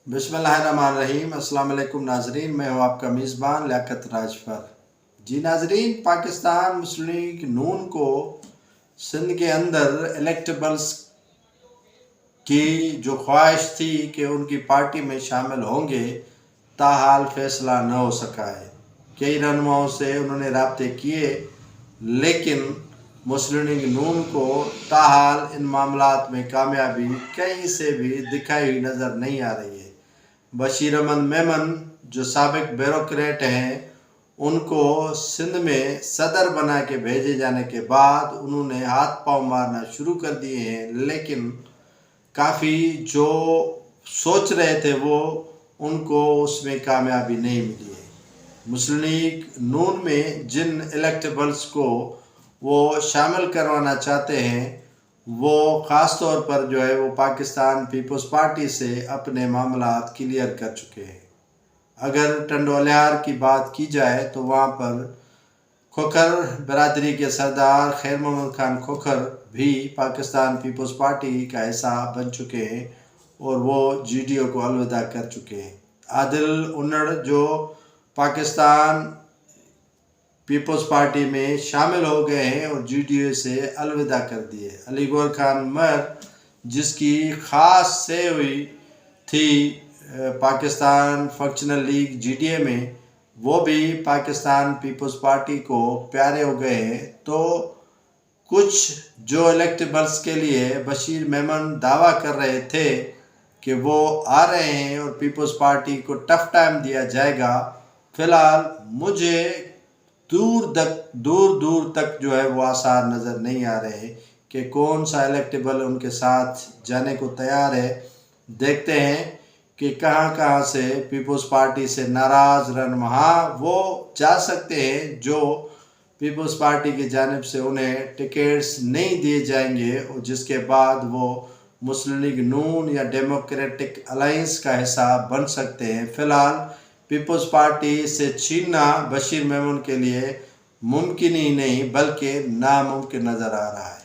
बिस्मिल्लाहिर्रहमानिर्रहीम। अस्सलाम वालेकुम नाजरीन, मैं हूँ आपका मेज़बान लियाकत राजफर। जी नाजरीन, पाकिस्तान मुस्लिम लीग नून को सिंध के अंदर इलेक्टेबल्स की जो ख्वाहिश थी कि उनकी पार्टी में शामिल होंगे, ताहाल फैसला न हो सका है। कई रहनुमाओं से उन्होंने राब्ते किए, लेकिन मुस्लिम लीग नून को ताहाल इन मामलात में कामयाबी कहीं से भी दिखाई हुई नज़र नहीं आ रही है। बशीर अहमद मेमन जो साबिक ब्यूरोक्रेट हैं, उनको सिंध में सदर बना के भेजे जाने के बाद उन्होंने हाथ पांव मारना शुरू कर दिए हैं, लेकिन काफ़ी जो सोच रहे थे वो उनको उसमें कामयाबी नहीं मिली है। मुस्लिम लीग नून में जिन इलेक्टेबल्स को वो शामिल करवाना चाहते हैं, वो ख़ास तौर पर जो है वो पाकिस्तान पीपल्स पार्टी से अपने मामलात क्लियर कर चुके हैं। अगर टंडोलियार की बात की जाए तो वहाँ पर खोखर बरादरी के सरदार खैर मोहम्मद खान खोखर भी पाकिस्तान पीपल्स पार्टी का हिस्सा बन चुके हैं और वो GDO को अलविदा कर चुके हैं। आदिल उन्नड़ जो पाकिस्तान पीपल्स पार्टी में शामिल हो गए हैं और GDO से अलविदा कर दिए। अली गौहर खान मर जिसकी ख़ास से हुई थी पाकिस्तान फंक्शनल लीग GDA में, वो भी पाकिस्तान पीपल्स पार्टी को प्यारे हो गए हैं। तो कुछ जो इलेक्टेबल्स के लिए बशीर मेमन दावा कर रहे थे कि वो आ रहे हैं और पीपल्स पार्टी को टफ टाइम दिया जाएगा, फ़िलहाल मुझे दूर दूर तक जो है वो आसार नज़र नहीं आ रहे कि कौन सा इलेक्टेबल उनके साथ जाने को तैयार है। देखते हैं कि कहां से पीपल्स पार्टी से नाराज़ रहनुमा वो जा सकते हैं जो पीपल्स पार्टी की जानिब से उन्हें टिकट्स नहीं दिए जाएंगे और जिसके बाद वो मुस्लिम लीग नून या डेमोक्रेटिक अलायंस का हिस्सा बन सकते हैं। फ़िलहाल पीपल्स पार्टी से छीनना बशीर मेमन के लिए मुमकिन ही नहीं बल्कि नामुमकिन नज़र आ रहा है।